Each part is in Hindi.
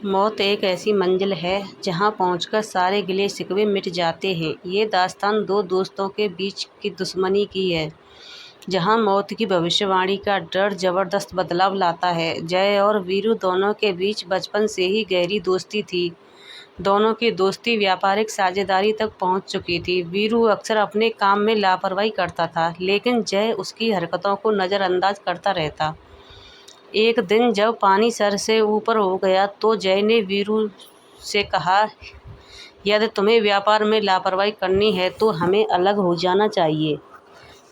मौत एक ऐसी मंजिल है जहां पहुंचकर सारे गिले शिकवे मिट जाते हैं। ये दास्तान दो दोस्तों के बीच की दुश्मनी की है, जहां मौत की भविष्यवाणी का डर जबरदस्त बदलाव लाता है। जय और वीरू दोनों के बीच बचपन से ही गहरी दोस्ती थी। दोनों की दोस्ती व्यापारिक साझेदारी तक पहुंच चुकी थी। वीरू अक्सर अपने काम में लापरवाही करता था, लेकिन जय उसकी हरकतों को नज़रअंदाज करता रहता। एक दिन जब पानी सर से ऊपर हो गया तो जय ने वीरू से कहा, यदि तुम्हें व्यापार में लापरवाही करनी है तो हमें अलग हो जाना चाहिए।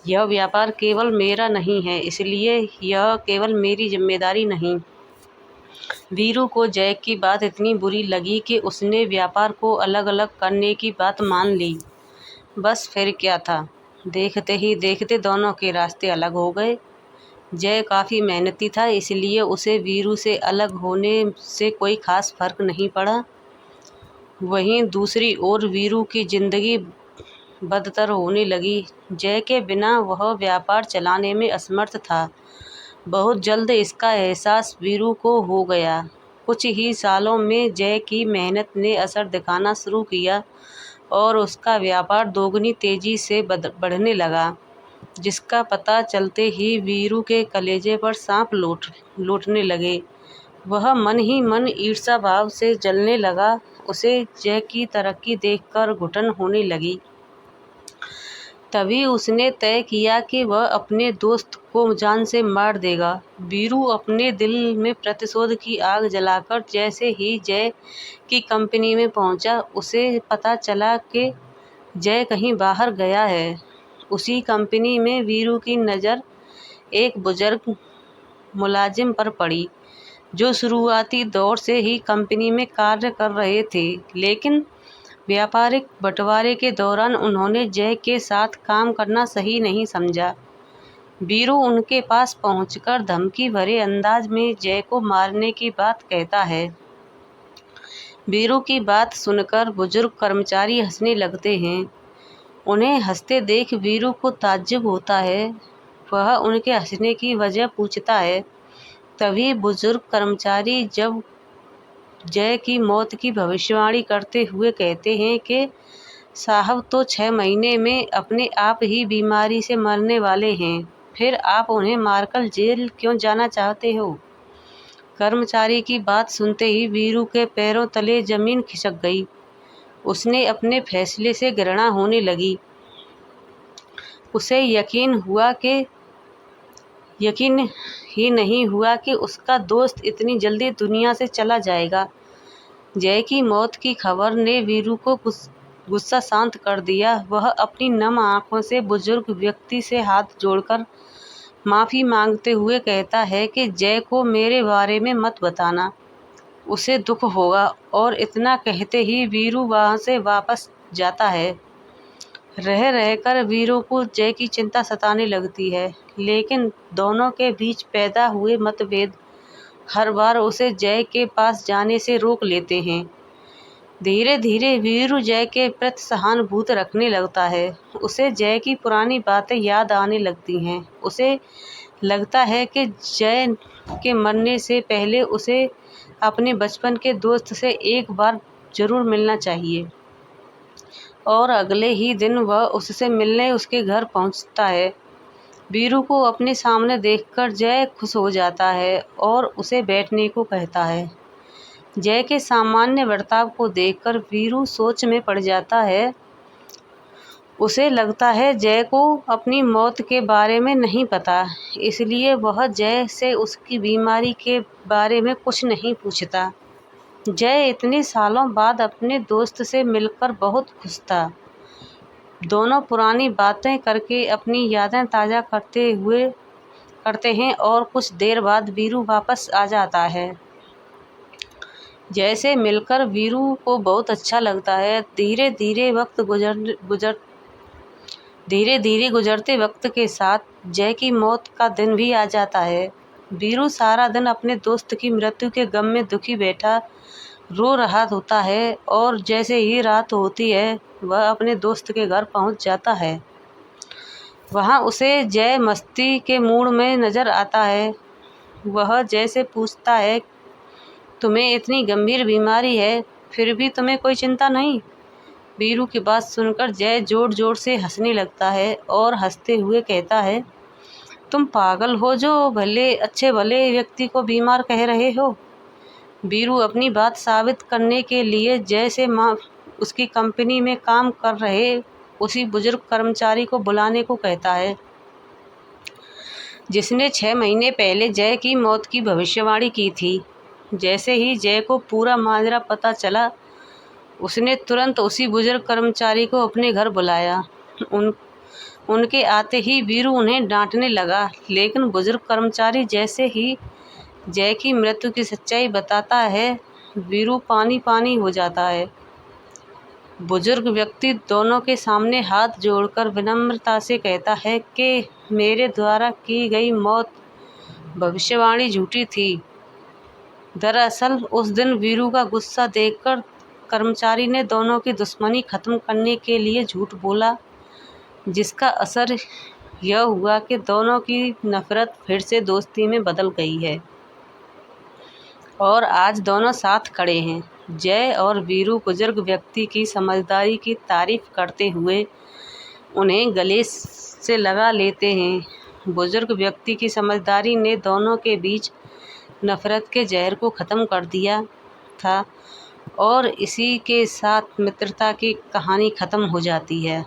यह व्यापार केवल मेरा नहीं है, इसलिए यह केवल मेरी जिम्मेदारी नहीं। वीरू को जय की बात इतनी बुरी लगी कि उसने व्यापार को अलग अलग करने की बात मान ली। बस फिर क्या था, देखते ही देखते दोनों के रास्ते अलग हो गए। जय काफ़ी मेहनती था, इसलिए उसे वीरू से अलग होने से कोई खास फर्क नहीं पड़ा। वहीं दूसरी ओर वीरू की जिंदगी बदतर होने लगी। जय के बिना वह व्यापार चलाने में असमर्थ था। बहुत जल्द इसका एहसास वीरू को हो गया। कुछ ही सालों में जय की मेहनत ने असर दिखाना शुरू किया और उसका व्यापार दोगुनी तेजी से बढ़ने लगा, जिसका पता चलते ही वीरू के कलेजे पर सांप लौटने लगे। वह मन ही मन ईर्ष्या भाव से जलने लगा। उसे जय की तरक्की देखकर घुटन होने लगी। तभी उसने तय किया कि वह अपने दोस्त को जान से मार देगा। वीरू अपने दिल में प्रतिशोध की आग जलाकर जैसे ही जय की कंपनी में पहुंचा, उसे पता चला कि जय कहीं बाहर गया है। उसी कंपनी में वीरू की नज़र एक बुजुर्ग मुलाजिम पर पड़ी, जो शुरुआती दौर से ही कंपनी में कार्य कर रहे थे, लेकिन व्यापारिक बंटवारे के दौरान उन्होंने जय के साथ काम करना सही नहीं समझा। वीरू उनके पास पहुंचकर धमकी भरे अंदाज में जय को मारने की बात कहता है। वीरू की बात सुनकर बुजुर्ग कर्मचारी हंसने लगते हैं। उन्हें हंसते देख वीरू को ताज्जुब होता है। वह उनके हंसने की वजह पूछता है। तभी बुजुर्ग कर्मचारी जब जय की मौत की भविष्यवाणी करते हुए कहते हैं कि साहब तो 6 महीने में अपने आप ही बीमारी से मरने वाले हैं, फिर आप उन्हें मारकर जेल क्यों जाना चाहते हो। कर्मचारी की बात सुनते ही वीरू के पैरों तले जमीन खिसक गई। उसने अपने फैसले से घृणा होने लगी। उसे यकीन ही नहीं हुआ कि उसका दोस्त इतनी जल्दी दुनिया से चला जाएगा। जय की मौत की खबर ने वीरू को गुस्सा शांत कर दिया। वह अपनी नम आंखों से बुजुर्ग व्यक्ति से हाथ जोड़कर माफ़ी मांगते हुए कहता है कि जय को मेरे बारे में मत बताना, उसे दुख होगा। और इतना कहते ही वीरू वहाँ से वापस जाता है। रह रहकर वीरू को जय की चिंता सताने लगती है, लेकिन दोनों के बीच पैदा हुए मतभेद हर बार उसे जय के पास जाने से रोक लेते हैं। धीरे धीरे वीरू जय के प्रति सहानुभूति रखने लगता है। उसे जय की पुरानी बातें याद आने लगती हैं। उसे लगता है कि जय के मरने से पहले उसे अपने बचपन के दोस्त से एक बार जरूर मिलना चाहिए। और अगले ही दिन वह उससे मिलने उसके घर पहुंचता है। वीरू को अपने सामने देखकर जय खुश हो जाता है और उसे बैठने को कहता है। जय के सामान्य बर्ताव को देखकर वीरू सोच में पड़ जाता है। उसे लगता है जय को अपनी मौत के बारे में नहीं पता, इसलिए वह जय से उसकी बीमारी के बारे में कुछ नहीं पूछता। जय इतने सालों बाद अपने दोस्त से मिलकर बहुत खुश था। दोनों पुरानी बातें करके अपनी यादें ताज़ा करते हैं और कुछ देर बाद वीरू वापस आ जाता है। जय से मिलकर वीरू को बहुत अच्छा लगता है। धीरे धीरे गुजरते वक्त के साथ जय की मौत का दिन भी आ जाता है। वीरू सारा दिन अपने दोस्त की मृत्यु के गम में दुखी बैठा रो रहा होता है, और जैसे ही रात होती है वह अपने दोस्त के घर पहुंच जाता है। वहां उसे जय मस्ती के मूड में नजर आता है। वह जय से पूछता है तुम्हें इतनी गंभीर बीमारी है, फिर भी तुम्हें कोई चिंता नहीं। वीरू की बात सुनकर जय जोर जोर से हंसने लगता है और हंसते हुए कहता है, तुम पागल हो जो भले अच्छे भले व्यक्ति को बीमार कह रहे हो। वीरू अपनी बात साबित करने के लिए जय से उसकी कंपनी में काम कर रहे उसी बुजुर्ग कर्मचारी को बुलाने को कहता है, जिसने 6 महीने पहले जय की मौत की भविष्यवाणी की थी। जैसे ही जय को पूरा माजरा पता चला, उसने तुरंत उसी बुजुर्ग कर्मचारी को अपने घर बुलाया। उनके आते ही वीरू उन्हें डांटने लगा, लेकिन बुजुर्ग कर्मचारी जैसे ही जय की मृत्यु की सच्चाई बताता है, वीरू पानी पानी हो जाता है। बुजुर्ग व्यक्ति दोनों के सामने हाथ जोड़कर विनम्रता से कहता है कि मेरे द्वारा की गई मौत भविष्यवाणी झूठी थी। दरअसल उस दिन वीरू का गुस्सा देखकर कर्मचारी ने दोनों की दुश्मनी खत्म करने के लिए झूठ बोला, जिसका असर यह हुआ कि दोनों की नफरत फिर से दोस्ती में बदल गई है और आज दोनों साथ खड़े हैं। जय और वीरू बुजुर्ग व्यक्ति की समझदारी की तारीफ करते हुए उन्हें गले से लगा लेते हैं। बुजुर्ग व्यक्ति की समझदारी ने दोनों के बीच नफरत के जहर को ख़त्म कर दिया था और इसी के साथ मित्रता की कहानी ख़त्म हो जाती है।